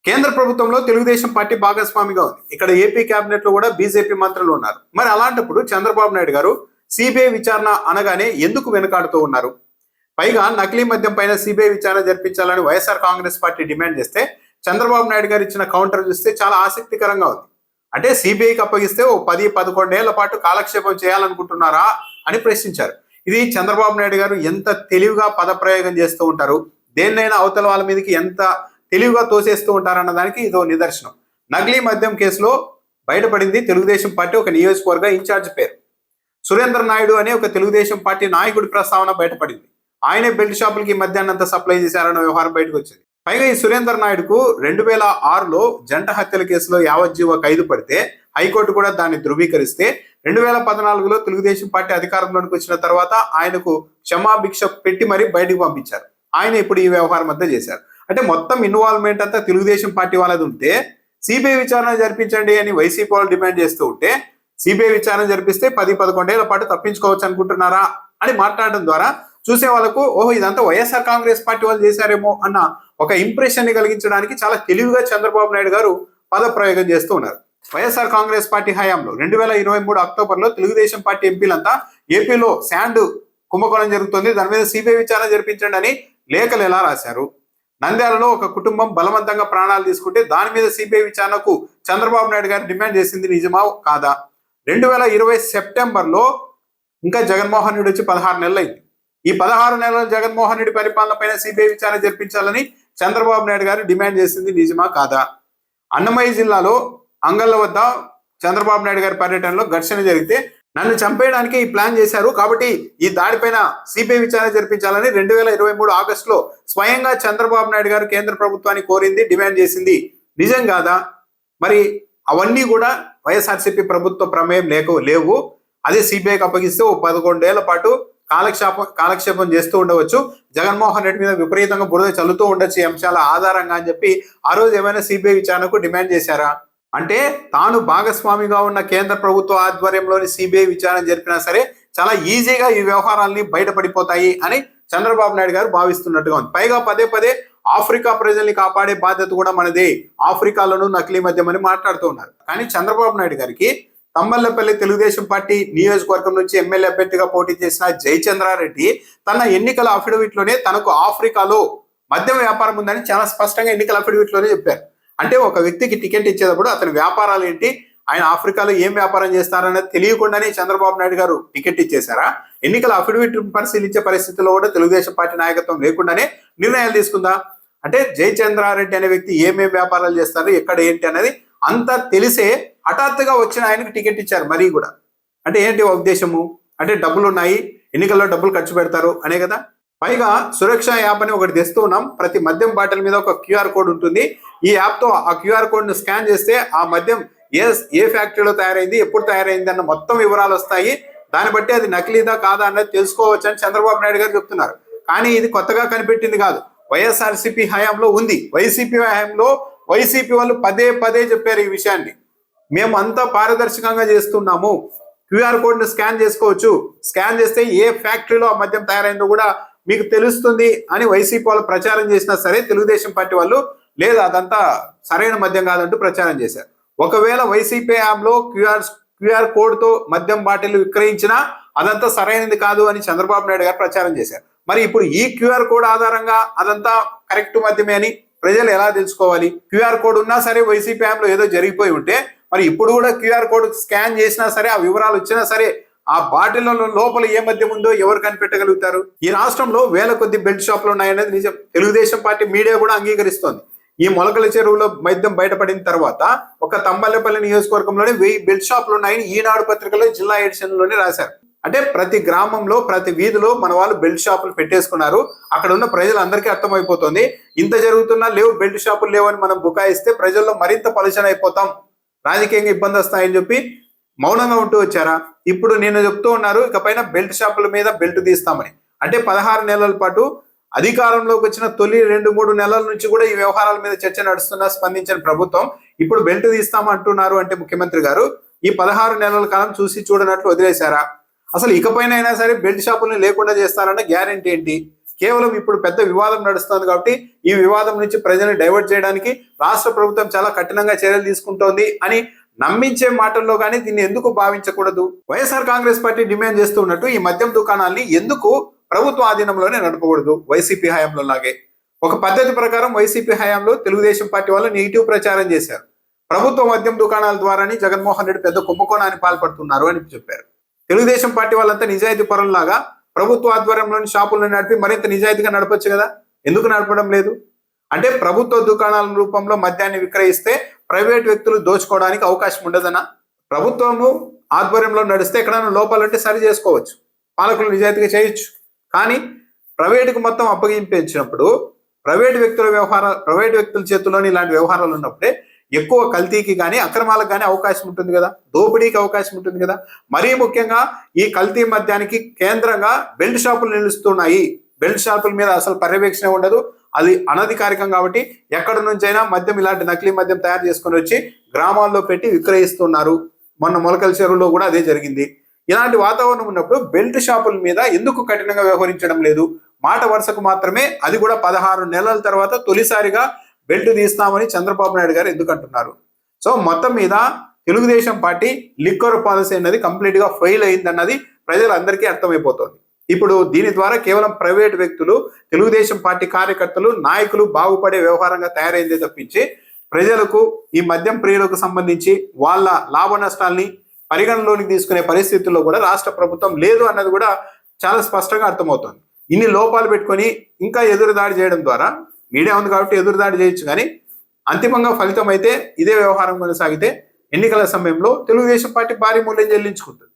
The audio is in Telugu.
కేంద్ర ప్రభుత్వంలో తెలుగుదేశం పార్టీ భాగస్వామిగా ఉంది. ఇక్కడ ఏపీ కేబినెట్ లో కూడా బీజేపీ మంత్రులు ఉన్నారు. మరి అలాంటప్పుడు చంద్రబాబు నాయుడు గారు సిబిఐ విచారణ అనగానే ఎందుకు వెనుకాడుతూ ఉన్నారు? పైగా నకిలీ మద్యం పైన సిబిఐ విచారణ జరిపించాలని వైఎస్ఆర్ కాంగ్రెస్ పార్టీ డిమాండ్ చేస్తే చంద్రబాబు నాయుడు గారు ఇచ్చిన కౌంటర్ చూస్తే చాలా ఆసక్తికరంగా ఉంది. అంటే సిబిఐకి అప్పగిస్తే ఓ 10-11 ఏళ్ల పాటు కాలక్షేపం చేయాలనుకుంటున్నారా అని ప్రశ్నించారు. ఇది చంద్రబాబు నాయుడు గారు ఎంత తెలివిగా పదప్రయోగం చేస్తూ ఉంటారు, దేన్నైనా అవతల వాళ్ళ మీదకి ఎంత తెలివిగా తోసేస్తూ ఉంటారన్న దానికి ఇదో నిదర్శనం. నకిలీ మద్యం కేసులో బయటపడింది తెలుగుదేశం పార్టీ ఒక నియోజకవర్గ ఇన్ఛార్జ్ పేరు. సురేంద్ర నాయుడు అనే ఒక తెలుగుదేశం పార్టీ నాయకుడి ప్రస్తావన బయటపడింది. ఆయనే బెల్ట్ షాపులకి మద్యాన్నంతా సప్లై చేశారన్న వ్యవహారం బయటకు వచ్చింది. పైగా ఈ సురేందర్ నాయుడుకు 2006లో జంట హత్యల కేసులో యావజ్జీవ ఖైదు పడితే హైకోర్టు కూడా దాన్ని ధృవీకరిస్తే 2014లో తెలుగుదేశం పార్టీ అధికారంలోకి వచ్చిన తర్వాత ఆయనకు క్షమాభిక్ష పెట్టి మరీ బయటకు పంపించారు. ఆయన ఇప్పుడు ఈ వ్యవహారం అంతా చేశారు. అంటే మొత్తం ఇన్వాల్వ్మెంట్ అంతా తెలుగుదేశం పార్టీ వాళ్ళది ఉంటే సిబిఐ విచారణ జరిపించండి అని వైసీపీ వాళ్ళు డిమాండ్ చేస్తూ ఉంటే సిబిఐ విచారణ జరిపిస్తే 10-11 ఏళ్ల పాటు తప్పించుకోవచ్చు అనుకుంటున్నారా అని మాట్లాడడం ద్వారా చూసే వాళ్ళకు ఓహో ఇదంతా వైఎస్ఆర్ కాంగ్రెస్ పార్టీ వాళ్ళు చేశారేమో అన్న ఒక ఇంప్రెషన్ ని కలిగించడానికి చాలా తెలివిగా చంద్రబాబు నాయుడు గారు పదప్రయోగం చేస్తూ ఉన్నారు. వైఎస్ఆర్ కాంగ్రెస్ పార్టీ హయాంలో 2023 అక్టోబర్లో తెలుగుదేశం పార్టీ ఎంపీలంతా ఏపీలో శాండ్ కుంభకోణం జరుగుతుంది, దాని మీద సిబిఐ విచారణ జరిపించండి అని లేఖలు ఎలా రాశారు? నంద్యాలలో ఒక కుటుంబం బలవంతంగా ప్రాణాలు తీసుకుంటే దాని మీద సిబిఐ విచారణకు చంద్రబాబు నాయుడు గారు డిమాండ్ చేసింది నిజమా కాదా? 2020 సెప్టెంబర్లో ఇంకా జగన్మోహన్ రెడ్డి వచ్చి 16 నెలలు అయింది. ఈ 16 నెలల జగన్మోహన్ రెడ్డి పరిపాలన పైన సిబిఐ విచారణ జరిపించాలని చంద్రబాబు నాయుడు గారు డిమాండ్ చేసింది నిజమా కాదా? అన్నమయ్య జిల్లాలో అంగళ్ళ వద్ద చంద్రబాబు నాయుడు గారి పర్యటనలో ఘర్షణ జరిగితే నన్ను చంపేయడానికి ఈ ప్లాన్ చేశారు కాబట్టి ఈ దాడిపైన సిబిఐ విచారణ జరిపించాలని 2023 ఆగస్టులో స్వయంగా చంద్రబాబు నాయుడు గారు కేంద్ర ప్రభుత్వాన్ని కోరింది, డిమాండ్ చేసింది నిజం కాదా? మరి అవన్నీ కూడా వైఎస్ఆర్సీపీ ప్రభుత్వ ప్రమేయం లేవు. అదే సిబిఐకి అప్పగిస్తే ఓ 11 ఏళ్ల పాటు కాలక్షేపం చేస్తూ ఉండవచ్చు, జగన్మోహన్ రెడ్డి మీద విపరీతంగా బురద చల్లుతూ ఉండొచ్చు ఈ అంశాల ఆధారంగా అని చెప్పి ఆ రోజు ఏమైనా సిబిఐ విచారణకు డిమాండ్ చేశారా? అంటే తాను భాగస్వామిగా ఉన్న కేంద్ర ప్రభుత్వ ఆధ్వర్యంలోని సిబిఐ విచారణ జరిపినా సరే చాలా ఈజీగా ఈ వ్యవహారాలని బయటపడిపోతాయి అని చంద్రబాబు నాయుడు గారు భావిస్తున్నట్టుగా ఉంది. పైగా పదే ఆఫ్రికా ప్రజల్ని కాపాడే బాధ్యత కూడా మనదే, ఆఫ్రికాలోనూ నకిలీ మద్యం అని మాట్లాడుతూ ఉన్నారు. కానీ చంద్రబాబు నాయుడు గారికి తమ్మల్లపల్లి తెలుగుదేశం పార్టీ నియోజకవర్గం నుంచి ఎమ్మెల్యే అభ్యర్థిగా పోటీ చేసిన జయచంద్రారెడ్డి తన ఎన్నికల అఫిడవిట్ లోనే తనకు ఆఫ్రికాలో మద్యం వ్యాపారం ఉందని చాలా స్పష్టంగా ఎన్నికల అఫిడవిట్ లోనే చెప్పారు. అంటే ఒక వ్యక్తికి టికెట్ ఇచ్చేటప్పుడు అతని వ్యాపారాలు ఏంటి, ఆయన ఆఫ్రికాలో ఏం వ్యాపారం చేస్తారనేది తెలియకుండానే చంద్రబాబు నాయుడు గారు టికెట్ ఇచ్చేశారా? ఎన్నికల అఫిడవిట్ పరిశీలించే పరిస్థితిలో కూడా తెలుగుదేశం పార్టీ నాయకత్వం లేకుండానే నిర్ణయాలు తీసుకుందా? అంటే జయచంద్రారెడ్డి అనే వ్యక్తి ఏమేం వ్యాపారాలు చేస్తారు, ఎక్కడ ఏంటి అనేది అంతా తెలిసే హఠాత్తుగా వచ్చిన ఆయనకు టికెట్ ఇచ్చారు. మరీ కూడా అంటే ఏంటి ఉద్దేశము? అంటే డబ్బులు ఉన్నాయి, ఎన్నికల్లో డబ్బులు ఖర్చు పెడతారు అనే కదా. పైగా సురక్ష యాప్ అని ఒకటి తెస్తూ ఉన్నాం. ప్రతి మద్యం బాటిల్ మీద ఒక క్యూఆర్ కోడ్ ఉంటుంది. ఈ యాప్ తో ఆ క్యూఆర్ కోడ్ ను స్కాన్ చేస్తే ఆ మద్యం ఏ ఫ్యాక్టరీలో తయారైంది, ఎప్పుడు తయారైంది అన్న మొత్తం వివరాలు వస్తాయి. దాన్ని బట్టి అది నకిలీదా కాదా అన్నది తెలుసుకోవచ్చు అని చంద్రబాబు నాయుడు గారు చెప్తున్నారు. కానీ ఇది కొత్తగా కనిపెట్టింది కాదు, వైఎస్ఆర్సీపీ హయాంలో ఉంది. వైసీపీ హయాంలో వైసీపీ వాళ్ళు పదే చెప్పారు ఈ విషయాన్ని. మేము అంతా పారదర్శకంగా చేస్తున్నాము, క్యూఆర్ కోడ్ ను స్కాన్ చేసుకోవచ్చు, స్కాన్ చేస్తే ఏ ఫ్యాక్టరీలో ఆ మద్యం తయారైందో కూడా మీకు తెలుస్తుంది అని వైసీపీ వాళ్ళు ప్రచారం చేసినా సరే తెలుగుదేశం పార్టీ వాళ్ళు లేదు అదంతా సరైన మద్యం కాదంటూ ప్రచారం చేశారు. ఒకవేళ వైసీపీ యాప్లో క్యూఆర్ కోడ్ తో మద్యం బాటిల్ విక్రయించినా అదంతా సరైనది కాదు అని చంద్రబాబు నాయుడు గారు ప్రచారం చేశారు. మరి ఇప్పుడు ఈ క్యూఆర్ కోడ్ ఆధారంగా అదంతా కరెక్ట్ మద్యమే అని ప్రజలు ఎలా తెలుసుకోవాలి? క్యూఆర్ కోడ్ ఉన్నా సరే వైసీపీ యాప్ లో ఏదో జరిగిపోయి ఉంటే మరి ఇప్పుడు కూడా క్యూఆర్ కోడ్ స్కాన్ చేసినా సరే ఆ వివరాలు వచ్చినా సరే ఆ బాటిల్లో లోపల ఏ మద్యం ఉందో ఎవరు కనిపెట్టగలుగుతారు? ఈ రాష్ట్రంలో వేల కొద్ది బెల్ట్ షాపులు ఉన్నాయనేది నిజం. తెలుగుదేశం పార్టీ మీడియా కూడా అంగీకరిస్తోంది. ఈ మొలకల చెరువులో మద్యం బయటపడిన తర్వాత ఒక తమ్మల్లపల్లి నియోజకవర్గంలోనే 1000 బెల్ట్ షాపులు ఉన్నాయని ఈనాడు పత్రికలో జిల్లా ఎడిషన్ లోనే రాశారు. అంటే ప్రతి గ్రామంలో ప్రతి వీధిలో మన వాళ్ళు బెల్ట్ షాపులు పెట్టేసుకున్నారు. అక్కడ ఉన్న ప్రజలందరికీ అర్థమైపోతుంది ఇంత జరుగుతున్నా లేవు, బెల్ట్ షాపులు లేవని మనం బుకాయిస్తే ప్రజల్లో మరింత పలుచన అయిపోతాం, రాజకీయంగా ఇబ్బంది వస్తాయని చెప్పి మౌనంగా ఉంటూ వచ్చారా? ఇప్పుడు నేను చెప్తూ ఉన్నారు ఇకపైన బెల్ట్ షాపుల మీద బెల్ట్ తీస్తామని. అంటే 16 నెలల పాటు అధికారంలోకి వచ్చిన తొలి 2-3 నెలల నుంచి కూడా ఈ వ్యవహారాల మీద చర్చ నడుస్తున్నా స్పందించిన ప్రభుత్వం ఇప్పుడు బెల్ట్ తీస్తామంటున్నారు. అంటే ముఖ్యమంత్రి గారు ఈ 16 నెలల కాలం చూసి చూడనట్లు వదిలేశారా? అసలు ఇకపైన అయినా సరే బెల్ట్ షాపుల్ని లేకుండా చేస్తారన్న గ్యారెంటీ ఏంటి? కేవలం ఇప్పుడు పెద్ద వివాదం నడుస్తుంది కాబట్టి ఈ వివాదం నుంచి ప్రజల్ని డైవర్ట్ చేయడానికి రాష్ట్ర ప్రభుత్వం చాలా కఠినంగా చర్యలు తీసుకుంటోంది అని నమ్మించే మాటల్లో కానీ దీన్ని ఎందుకు భావించకూడదు? వైఎస్ఆర్ కాంగ్రెస్ పార్టీ డిమాండ్ చేస్తున్నట్టు ఈ మద్యం దుకాణాల్ని ఎందుకు ప్రభుత్వ ఆధీనంలోనే నడపకూడదు? వైసీపీ హయాంలో లాగే ఒక పద్ధతి ప్రకారం వైసీపీ హయాంలో తెలుగుదేశం పార్టీ వాళ్ళు నెగిటివ్ ప్రచారం చేశారు. ప్రభుత్వ మద్యం దుకాణాల ద్వారానే జగన్మోహన్ రెడ్డి పెద్ద కుంభకోణాన్ని పాల్పడుతున్నారు అని చెప్పారు. తెలుగుదేశం పార్టీ వాళ్ళంతా నిజాయితీ పరుల్లాగా ప్రభుత్వ ఆధ్వర్యంలోని షాపులను నడిపి మరింత నిజాయితీగా నడపొచ్చు కదా, ఎందుకు నడపడం లేదు? అంటే ప్రభుత్వ దుకాణాల రూపంలో మద్యాన్ని విక్రయిస్తే ప్రైవేట్ వ్యక్తులు దోచుకోవడానికి అవకాశం ఉండదనా? ప్రభుత్వము ఆధ్వర్యంలో నడిస్తే ఎక్కడైనా లోపాలంటే సరి చేసుకోవచ్చు, పాలకులు నిజాయితీగా చేయొచ్చు. కానీ ప్రైవేటుకు మొత్తం అప్పగించినప్పుడు ప్రైవేట్ వ్యక్తుల చేతుల్లోని ఇలాంటి వ్యవహారాలు ఉన్నప్పుడే ఎక్కువ కల్తీకి కానీ అక్రమాలకు కానీ అవకాశం ఉంటుంది కదా, దోపిడీకి అవకాశం ఉంటుంది కదా. మరీ ముఖ్యంగా ఈ కల్తీ మద్యానికి కేంద్రంగా బెల్ట్ షాపులు నిలుస్తున్నాయి. బెల్ట్ షాపుల మీద అసలు పర్యవేక్షణ ఉండదు, అది అనధికారికం. కాబట్టి ఎక్కడి నుంచైనా మద్యం, ఇలాంటి నకిలీ మద్యం తయారు చేసుకొని వచ్చి గ్రామాల్లో పెట్టి విక్రయిస్తున్నారు. మొన్న మొలకల చెరువులో కూడా అదే జరిగింది. ఇలాంటి వాతావరణం ఉన్నప్పుడు బెల్ట్ షాపుల మీద ఎందుకు కఠినంగా వ్యవహరించడం లేదు? మాట వరుసకు మాత్రమే, అది కూడా 16 నెలల తర్వాత తొలిసారిగా బెల్ట్ తీస్తామని చంద్రబాబు నాయుడు గారు ఎందుకు అంటున్నారు? సో మొత్తం మీద తెలుగుదేశం పార్టీ లిక్కర్ పాలసీ అనేది కంప్లీట్ గా ఫెయిల్ అయిందన్నది ప్రజలందరికీ అర్థమైపోతుంది. ఇప్పుడు దీని ద్వారా కేవలం ప్రైవేట్ వ్యక్తులు, తెలుగుదేశం పార్టీ కార్యకర్తలు, నాయకులు బాగుపడే వ్యవహారంగా తయారైందే తప్పించి ప్రజలకు, ఈ మద్యం ప్రియులకు సంబంధించి వాళ్ళ లాభ నష్టాల్ని పరిగణలోకి తీసుకునే పరిస్థితుల్లో కూడా రాష్ట్ర ప్రభుత్వం లేదు అన్నది కూడా చాలా స్పష్టంగా అర్థమవుతుంది. ఇన్ని లోపాలు పెట్టుకొని ఇంకా ఎదురుదాడి చేయడం ద్వారా, మీడియా ఉంది కాబట్టి ఎదురుదాడి చేయొచ్చు, కానీ అంతిమంగా ఫలితం అయితే ఇదే వ్యవహారం కొనసాగితే ఎన్నికల సమయంలో తెలుగుదేశం పార్టీ భారీ మూల్యం చెల్లించుకుంటుంది.